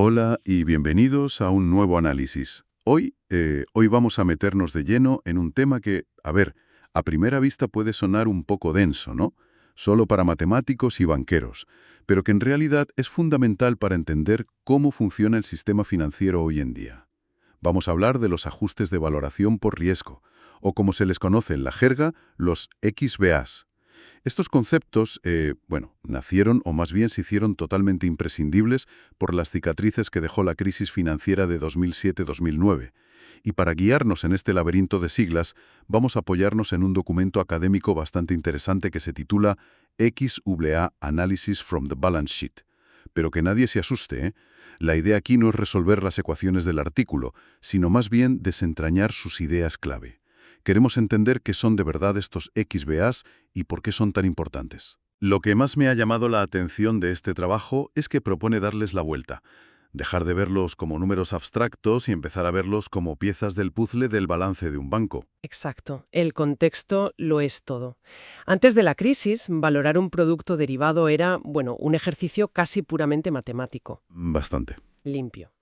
Hola y bienvenidos a un nuevo análisis. Hoy vamos a meternos de lleno en un tema que, a primera vista puede sonar un poco denso, ¿no? Solo para matemáticos y banqueros, pero que en realidad es fundamental para entender cómo funciona el sistema financiero hoy en día. Vamos a hablar de los ajustes de valoración por riesgo, o como se les conoce en la jerga, los XVAs. Estos conceptos, nacieron o más bien se hicieron totalmente imprescindibles por las cicatrices que dejó la crisis financiera de 2007-2009. Y para guiarnos en este laberinto de siglas, vamos a apoyarnos en un documento académico bastante interesante que se titula XVA Analysis from the Balance Sheet. Pero que nadie se asuste, ¿eh? La idea aquí no es resolver las ecuaciones del artículo, sino más bien desentrañar sus ideas clave. Queremos entender qué son de verdad estos XVAs y por qué son tan importantes. Lo que más me ha llamado la atención de este trabajo es que propone darles la vuelta, dejar de verlos como números abstractos y empezar a verlos como piezas del puzzle del balance de un banco. Exacto. El contexto lo es todo. Antes de la crisis, valorar un producto derivado era, un ejercicio casi puramente matemático, Bastante. limpio.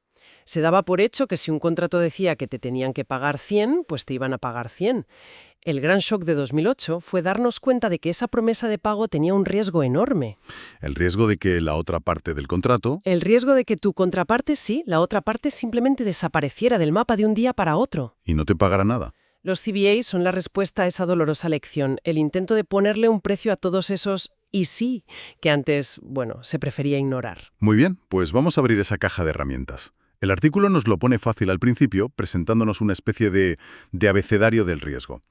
Se daba por hecho que si un contrato decía que te tenían que pagar 100, pues te iban a pagar 100. El gran shock de 2008 fue darnos cuenta de que esa promesa de pago tenía un riesgo enorme. El riesgo de que la otra parte del contrato... El riesgo de que tu contraparte, sí, la otra parte simplemente desapareciera del mapa de un día para otro. y no te pagará nada. Los CVA son la respuesta a esa dolorosa lección, el intento de ponerle un precio a todos esos y sí que antes, se prefería ignorar. Muy bien, pues vamos a abrir esa caja de herramientas. El artículo nos lo pone fácil al principio, presentándonos una especie de abecedario del riesgo.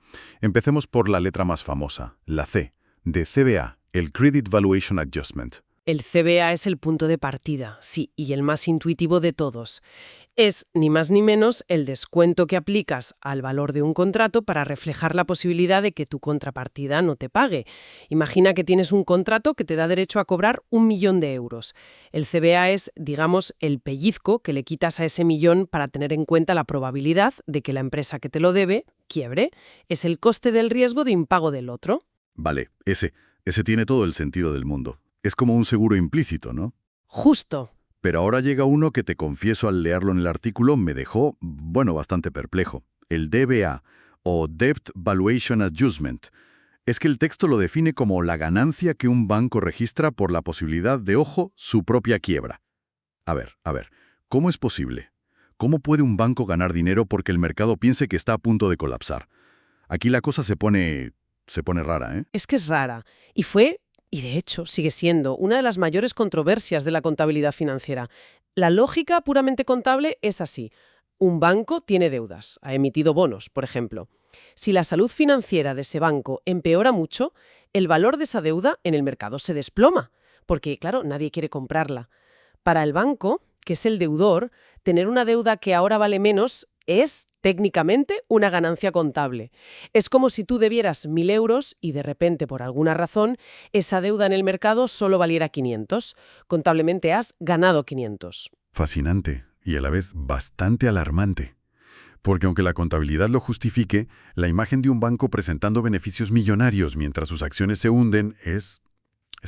Empecemos por la letra más famosa, la C, de CVA, el Credit Valuation Adjustment. El CVA es el punto de partida, sí, y el más intuitivo de todos. Es, ni más ni menos, el descuento que aplicas al valor de un contrato para reflejar la posibilidad de que tu contrapartida no te pague. Imagina que tienes un contrato que te da derecho a cobrar 1.000.000 de euros. El CVA es, digamos, el pellizco que le quitas a ese millón para tener en cuenta la probabilidad de que la empresa que te lo debe quiebre. Es el coste del riesgo de impago del otro. Vale, ese tiene todo el sentido del mundo. Es como un seguro implícito, ¿no? Justo. Pero ahora llega uno que te confieso al leerlo en el artículo me dejó, bastante perplejo. El DVA, o Debt Valuation Adjustment. Es que el texto lo define como la ganancia que un banco registra por la posibilidad de, ojo, su propia quiebra. A ver, ¿cómo es posible? ¿Cómo puede un banco ganar dinero porque el mercado piense que está a punto de colapsar? Aquí la cosa se pone rara, ¿eh? Es que es rara. Y de hecho sigue siendo, una de las mayores controversias de la contabilidad financiera. La lógica puramente contable es así. Un banco tiene deudas, ha emitido bonos, por ejemplo. Si la salud financiera de ese banco empeora mucho, el valor de esa deuda en el mercado se desploma, porque, claro, nadie quiere comprarla. Para el banco, que es el deudor, tener una deuda que ahora vale menos es, técnicamente, una ganancia contable. Es como si tú debieras 1.000 euros y de repente, por alguna razón, esa deuda en el mercado solo valiera 500. Contablemente has ganado 500. Fascinante y a la vez bastante alarmante. Porque aunque la contabilidad lo justifique, la imagen de un banco presentando beneficios millonarios mientras sus acciones se hunden es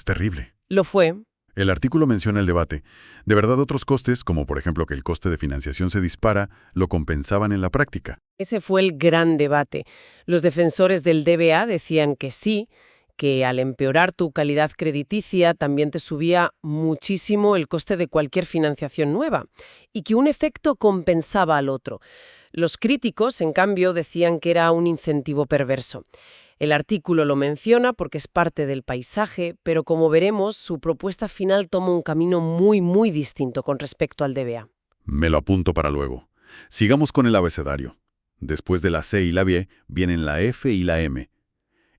terrible. Lo fue. El artículo menciona el debate. De verdad, otros costes, como por ejemplo que el coste de financiación se dispara, lo compensaban en la práctica. Ese fue el gran debate. Los defensores del DBA decían que sí, que al empeorar tu calidad crediticia también te subía muchísimo el coste de cualquier financiación nueva y que un efecto compensaba al otro. Los críticos, en cambio, decían que era un incentivo perverso. El artículo lo menciona porque es parte del paisaje, pero como veremos, su propuesta final toma un camino muy, muy distinto con respecto al DBA. Me lo apunto para luego. Sigamos con el abecedario. Después de la C y la B, vienen la F y la M.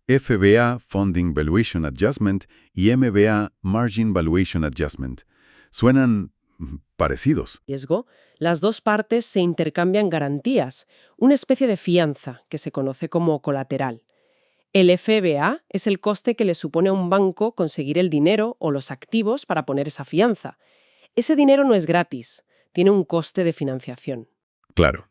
FVA, Funding Valuation Adjustment, y MVA, Margin Valuation Adjustment. Suenan parecidos. Riesgo, las dos partes se intercambian garantías, una especie de fianza que se conoce como colateral. El FVA es el coste que le supone a un banco conseguir el dinero o los activos para poner esa fianza. Ese dinero no es gratis, tiene un coste de financiación. Claro.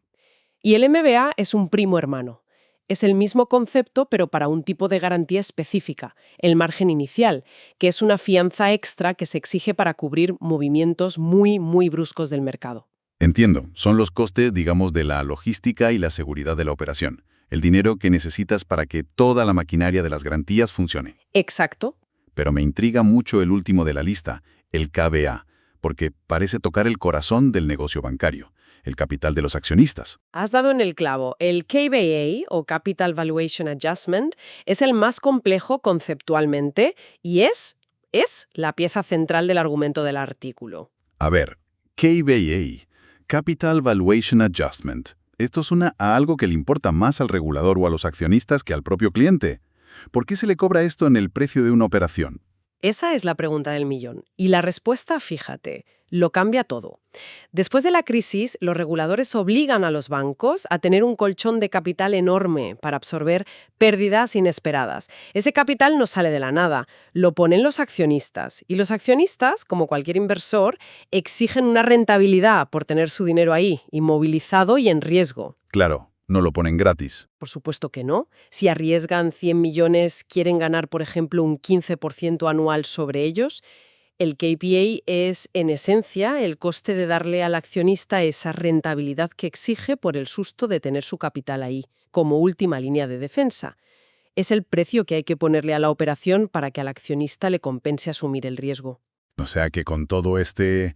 Y el MVA es un primo hermano. Es el mismo concepto, pero para un tipo de garantía específica, el margen inicial, que es una fianza extra que se exige para cubrir movimientos muy, muy bruscos del mercado. Entiendo, son los costes, digamos, de la logística y la seguridad de la operación. El dinero que necesitas para que toda la maquinaria de las garantías funcione. Exacto. Pero me intriga mucho el último de la lista, el KVA, porque parece tocar el corazón del negocio bancario, el capital de los accionistas. Has dado en el clavo. El KVA, o Capital Valuation Adjustment, es el más complejo conceptualmente y es la pieza central del argumento del artículo. A ver, KVA, Capital Valuation Adjustment. Esto suena a algo que le importa más al regulador o a los accionistas que al propio cliente. ¿Por qué se le cobra esto en el precio de una operación? Esa es la pregunta del millón. Y la respuesta, fíjate, lo cambia todo. Después de la crisis, los reguladores obligan a los bancos a tener un colchón de capital enorme para absorber pérdidas inesperadas. Ese capital no sale de la nada, lo ponen los accionistas. Y los accionistas, como cualquier inversor, exigen una rentabilidad por tener su dinero ahí, inmovilizado y en riesgo. Claro, no lo ponen gratis. Por supuesto que no. Si arriesgan 100 millones, quieren ganar, por ejemplo, un 15% anual sobre ellos. El KPA es, en esencia, el coste de darle al accionista esa rentabilidad que exige por el susto de tener su capital ahí, como última línea de defensa. Es el precio que hay que ponerle a la operación para que al accionista le compense asumir el riesgo. O sea que con todo este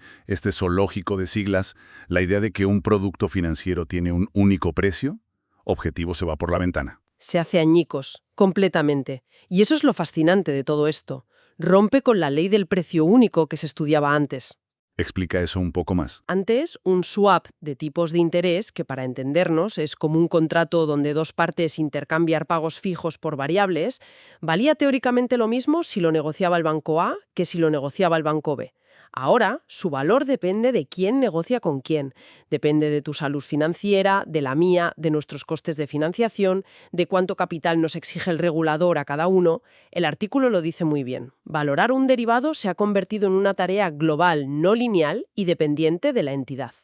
zoológico de siglas, la idea de que un producto financiero tiene un único precio, objetivo se va por la ventana. Se hace añicos, completamente. Y eso es lo fascinante de todo esto. Rompe con la ley del precio único que se estudiaba antes. Explica eso un poco más. Antes, un swap de tipos de interés, que para entendernos es como un contrato donde dos partes intercambian pagos fijos por variables, valía teóricamente lo mismo si lo negociaba el banco A que si lo negociaba el banco B. Ahora, su valor depende de quién negocia con quién. Depende de tu salud financiera, de la mía, de nuestros costes de financiación, de cuánto capital nos exige el regulador a cada uno. El artículo lo dice muy bien. Valorar un derivado se ha convertido en una tarea global, no lineal y dependiente de la entidad.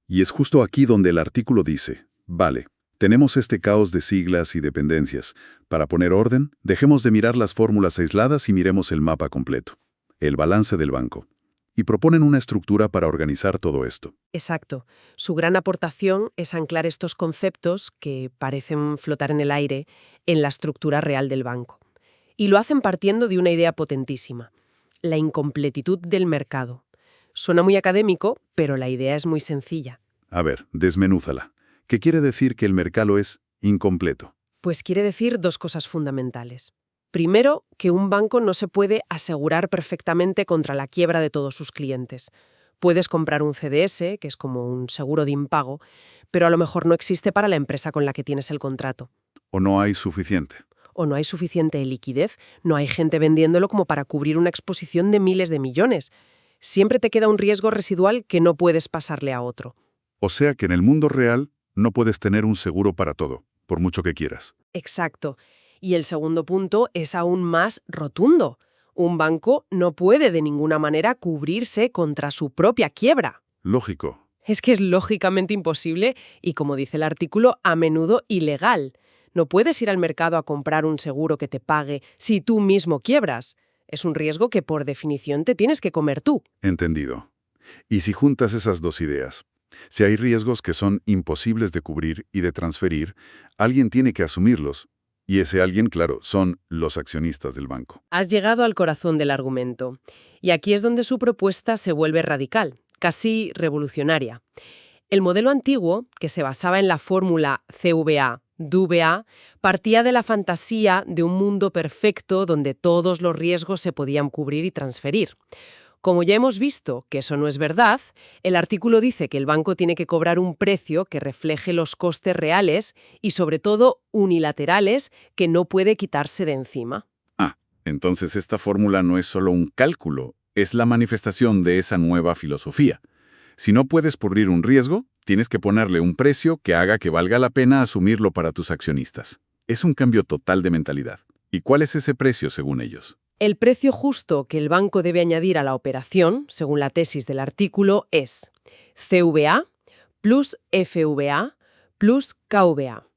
Y es justo aquí donde el artículo dice, vale, tenemos este caos de siglas y dependencias. Para poner orden, dejemos de mirar las fórmulas aisladas y miremos el mapa completo, el balance del banco. Y proponen una estructura para organizar todo esto. Exacto. Su gran aportación es anclar estos conceptos, que parecen flotar en el aire, en la estructura real del banco. Y lo hacen partiendo de una idea potentísima: la incompletitud del mercado. Suena muy académico, pero la idea es muy sencilla. A ver, desmenúzala. ¿Qué quiere decir que el mercado es incompleto? Pues quiere decir dos cosas fundamentales. Primero, que un banco no se puede asegurar perfectamente contra la quiebra de todos sus clientes. Puedes comprar un CDS, que es como un seguro de impago, pero a lo mejor no existe para la empresa con la que tienes el contrato. ¿O no hay suficiente? O no hay suficiente liquidez, no hay gente vendiéndolo como para cubrir una exposición de miles de millones. Siempre te queda un riesgo residual que no puedes pasarle a otro. O sea que en el mundo real no puedes tener un seguro para todo, por mucho que quieras. Exacto. Y el segundo punto es aún más rotundo. Un banco no puede de ninguna manera cubrirse contra su propia quiebra. Lógico. Es que es lógicamente imposible y, como dice el artículo, a menudo ilegal. No puedes ir al mercado a comprar un seguro que te pague si tú mismo quiebras. Es un riesgo que por definición te tienes que comer tú. Entendido. Y si juntas esas dos ideas, si hay riesgos que son imposibles de cubrir y de transferir, alguien tiene que asumirlos. Y ese alguien, claro, son los accionistas del banco. Has llegado al corazón del argumento. Y aquí es donde su propuesta se vuelve radical, casi revolucionaria. El modelo antiguo, que se basaba en la fórmula CVA-DVA, partía de la fantasía de un mundo perfecto donde todos los riesgos se podían cubrir y transferir. Como ya hemos visto que eso no es verdad, el artículo dice que el banco tiene que cobrar un precio que refleje los costes reales y, sobre todo, unilaterales, que no puede quitarse de encima. Entonces esta fórmula no es solo un cálculo, es la manifestación de esa nueva filosofía. Si no puedes cubrir un riesgo, tienes que ponerle un precio que haga que valga la pena asumirlo para tus accionistas. Es un cambio total de mentalidad. ¿Y cuál es ese precio según ellos? El precio justo que el banco debe añadir a la operación, según la tesis del artículo, es CVA plus FVA plus KVA.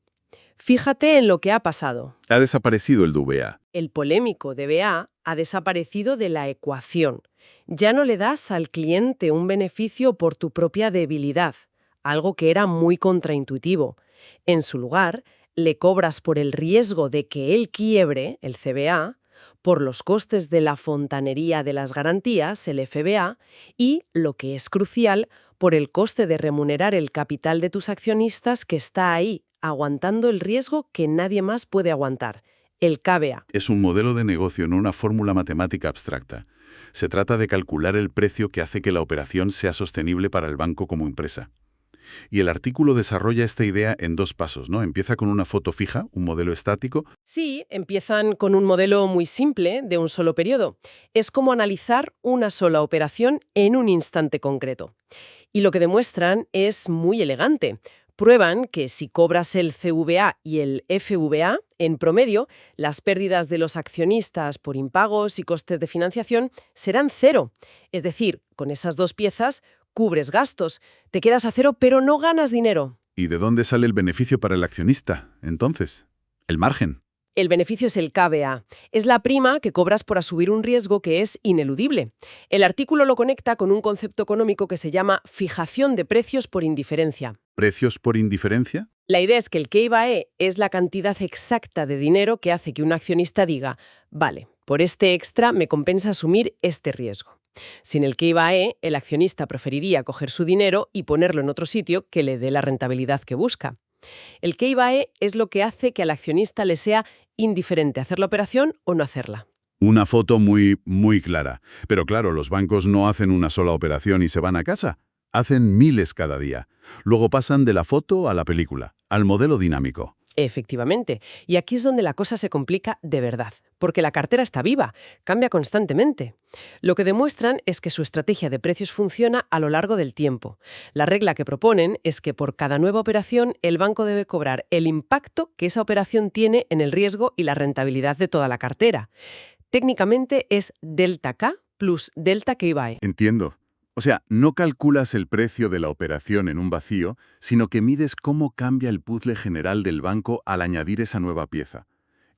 Fíjate en lo que ha pasado. Ha desaparecido el DVA. El polémico DBA ha desaparecido de la ecuación. Ya no le das al cliente un beneficio por tu propia debilidad, algo que era muy contraintuitivo. En su lugar, le cobras por el riesgo de que él quiebre, el CBA, por los costes de la fontanería de las garantías, el FBA, y, lo que es crucial, por el coste de remunerar el capital de tus accionistas que está ahí, aguantando el riesgo que nadie más puede aguantar, el KBA. Es un modelo de negocio, no una fórmula matemática abstracta. Se trata de calcular el precio que hace que la operación sea sostenible para el banco como empresa. Y el artículo desarrolla esta idea en 2 pasos, ¿no? Empieza con una foto fija, un modelo estático. Sí, empiezan con un modelo muy simple de un solo periodo. Es como analizar una sola operación en un instante concreto. Y lo que demuestran es muy elegante. Prueban que si cobras el CVA y el FVA, en promedio, las pérdidas de los accionistas por impagos y costes de financiación serán 0. Es decir, con esas 2 piezas cubres gastos, te quedas a 0 pero no ganas dinero. ¿Y de dónde sale el beneficio para el accionista, entonces? El margen. El beneficio es el KBA. Es la prima que cobras por asumir un riesgo que es ineludible. El artículo lo conecta con un concepto económico que se llama fijación de precios por indiferencia. ¿Precios por indiferencia? La idea es que el KBA es la cantidad exacta de dinero que hace que un accionista diga, vale, por este extra me compensa asumir este riesgo. Sin el KBA, el accionista preferiría coger su dinero y ponerlo en otro sitio que le dé la rentabilidad que busca. El KBA es lo que hace que al accionista le sea indiferente hacer la operación o no hacerla. Una foto muy clara. Pero claro, los bancos no hacen una sola operación y se van a casa. Hacen miles cada día. Luego pasan de la foto a la película, al modelo dinámico. Efectivamente. Y aquí es donde la cosa se complica de verdad, porque la cartera está viva, cambia constantemente. Lo que demuestran es que su estrategia de precios funciona a lo largo del tiempo. La regla que proponen es que por cada nueva operación el banco debe cobrar el impacto que esa operación tiene en el riesgo y la rentabilidad de toda la cartera. Técnicamente es delta K plus delta KBA. Entiendo. O sea, no calculas el precio de la operación en un vacío, sino que mides cómo cambia el puzzle general del banco al añadir esa nueva pieza.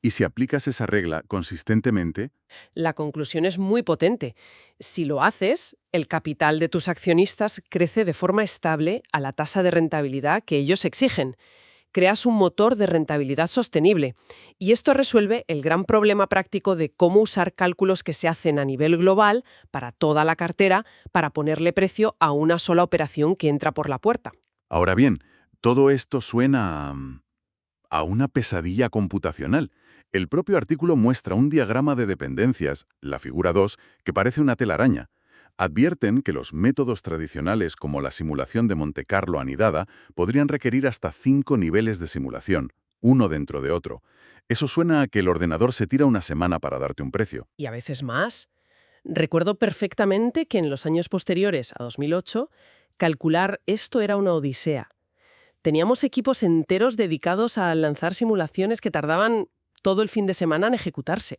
Y si aplicas esa regla consistentemente, La conclusión es muy potente. Si lo haces, el capital de tus accionistas crece de forma estable a la tasa de rentabilidad que ellos exigen. Creas un motor de rentabilidad sostenible. Y esto resuelve el gran problema práctico de cómo usar cálculos que se hacen a nivel global para toda la cartera para ponerle precio a una sola operación que entra por la puerta. ahora bien, todo esto suena a una pesadilla computacional. El propio artículo muestra un diagrama de dependencias, la figura 2, que parece una telaraña. Advierten que los métodos tradicionales como la simulación de Monte Carlo anidada podrían requerir hasta 5 niveles de simulación, uno dentro de otro. Eso suena a que el ordenador se tira una semana para darte un precio. Y a veces más. Recuerdo perfectamente que en los años posteriores a 2008, calcular esto era una odisea. Teníamos equipos enteros dedicados a lanzar simulaciones que tardaban todo el fin de semana en ejecutarse.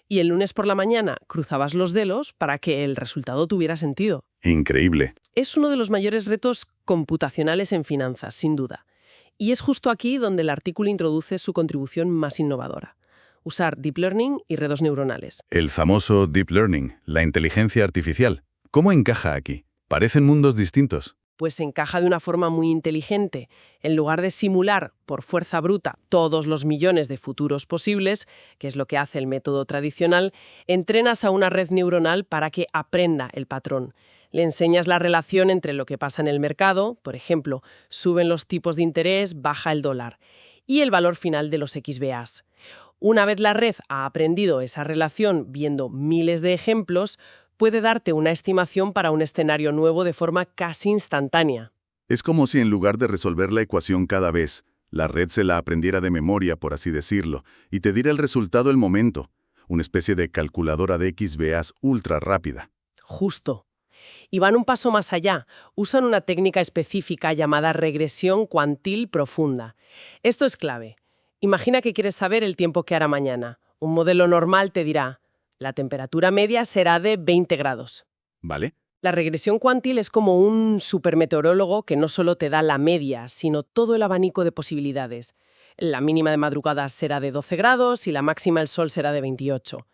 Y el lunes por la mañana cruzabas los dedos para que el resultado tuviera sentido. Increíble. Es uno de los mayores retos computacionales en finanzas, sin duda. Y es justo aquí donde el artículo introduce su contribución más innovadora: usar deep learning y redes neuronales. El famoso deep learning, la inteligencia artificial. ¿Cómo encaja aquí? Parecen mundos distintos. Pues se encaja de una forma muy inteligente. En lugar de simular por fuerza bruta todos los millones de futuros posibles, que es lo que hace el método tradicional, entrenas a una red neuronal para que aprenda el patrón. Le enseñas la relación entre lo que pasa en el mercado, por ejemplo, suben los tipos de interés, baja el dólar, y el valor final de los XBAs. Una vez la red ha aprendido esa relación viendo miles de ejemplos, puede darte una estimación para un escenario nuevo de forma casi instantánea. Es como si en lugar de resolver la ecuación cada vez, la red se la aprendiera de memoria, por así decirlo, y te diera el resultado al momento, una especie de calculadora de XBAs ultra rápida. Justo. Y van un paso más allá. Usan una técnica específica llamada regresión cuantil profunda. Esto es clave. Imagina que quieres saber el tiempo que hará mañana. Un modelo normal te dirá: la temperatura media será de 20 grados. ¿Vale? La regresión cuantil es como un supermeteorólogo que no solo te da la media, sino todo el abanico de posibilidades. La mínima de madrugada será de 12 grados y la máxima el sol será de 28.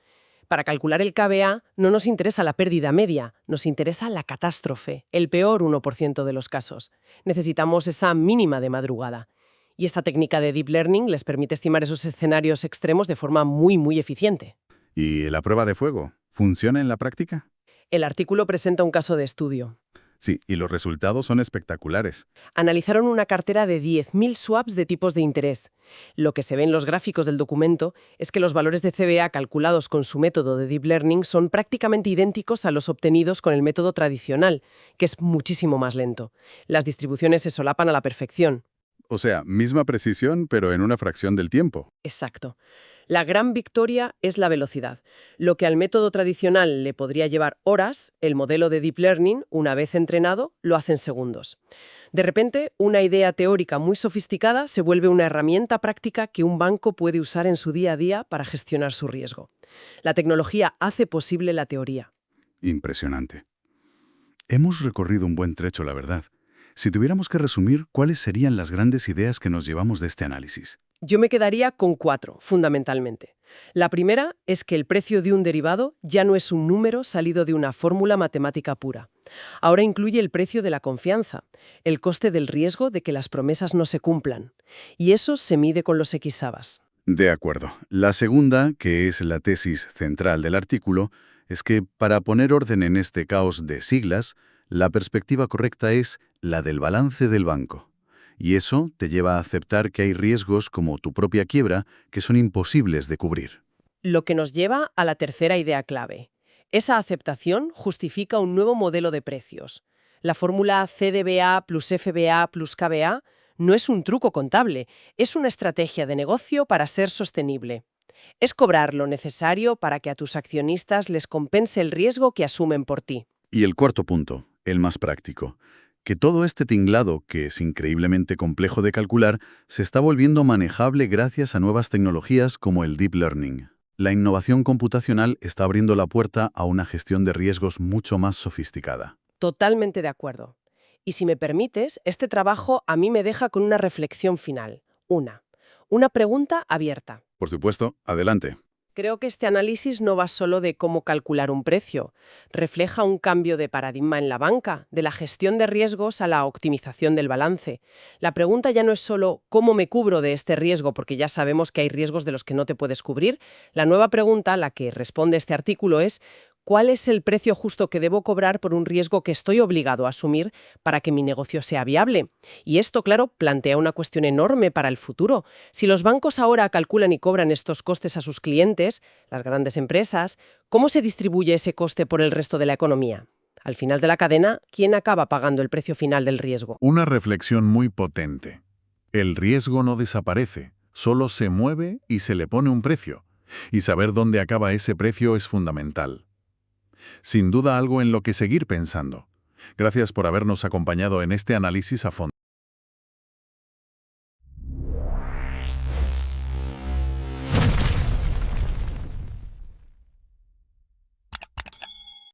Para calcular el KBA no nos interesa la pérdida media, nos interesa la catástrofe, el peor 1% de los casos. Necesitamos esa mínima de madrugada. Y esta técnica de Deep Learning les permite estimar esos escenarios extremos de forma muy eficiente. ¿Y la prueba de fuego? ¿Funciona en la práctica? El artículo presenta un caso de estudio. Sí, y los resultados son espectaculares. Analizaron una cartera de 10.000 swaps de tipos de interés. Lo que se ve en los gráficos del documento es que los valores de CBA calculados con su método de Deep Learning son prácticamente idénticos a los obtenidos con el método tradicional, que es muchísimo más lento. Las distribuciones se solapan a la perfección. O sea, misma precisión, pero en una fracción del tiempo. Exacto. La gran victoria es la velocidad. Lo que al método tradicional le podría llevar horas, el modelo de Deep Learning, una vez entrenado, lo hace en segundos. De repente, una idea teórica muy sofisticada se vuelve una herramienta práctica que un banco puede usar en su día a día para gestionar su riesgo. La tecnología hace posible la teoría. Impresionante. Hemos recorrido un buen trecho, la verdad. Si tuviéramos que resumir, ¿cuáles serían las grandes ideas que nos llevamos de este análisis? Yo me quedaría con 4, fundamentalmente. La primera es que el precio de un derivado ya no es un número salido de una fórmula matemática pura. Ahora incluye el precio de la confianza, el coste del riesgo de que las promesas no se cumplan. Y eso se mide con los XABAs. De acuerdo. La segunda, que es la tesis central del artículo, es que para poner orden en este caos de siglas, la perspectiva correcta es la del balance del banco. Y eso te lleva a aceptar que hay riesgos como tu propia quiebra que son imposibles de cubrir. Lo que nos lleva a la tercera idea clave. Esa aceptación justifica un nuevo modelo de precios. La fórmula CDBA plus FBA plus KBA no es un truco contable, es una estrategia de negocio para ser sostenible. Es cobrar lo necesario para que a tus accionistas les compense el riesgo que asumen por ti. Y el cuarto punto, el más práctico, que todo este tinglado, que es increíblemente complejo de calcular, se está volviendo manejable gracias a nuevas tecnologías como el Deep Learning. La innovación computacional está abriendo la puerta a una gestión de riesgos mucho más sofisticada. Totalmente de acuerdo. Y si me permites, este trabajo a mí me deja con una reflexión final. Una pregunta abierta. Por supuesto, adelante. Creo que este análisis no va solo de cómo calcular un precio. Refleja un cambio de paradigma en la banca, de la gestión de riesgos a la optimización del balance. La pregunta ya no es solo ¿cómo me cubro de este riesgo? Porque ya sabemos que hay riesgos de los que no te puedes cubrir. La nueva pregunta, la que responde este artículo, es ¿cuál es el precio justo que debo cobrar por un riesgo que estoy obligado a asumir para que mi negocio sea viable? Y esto, claro, plantea una cuestión enorme para el futuro. Si los bancos ahora calculan y cobran estos costes a sus clientes, las grandes empresas, ¿cómo se distribuye ese coste por el resto de la economía? Al final de la cadena, ¿quién acaba pagando el precio final del riesgo? Una reflexión muy potente. El riesgo no desaparece, solo se mueve y se le pone un precio. Y saber dónde acaba ese precio es fundamental. Sin duda algo en lo que seguir pensando. Gracias por habernos acompañado en este análisis a fondo.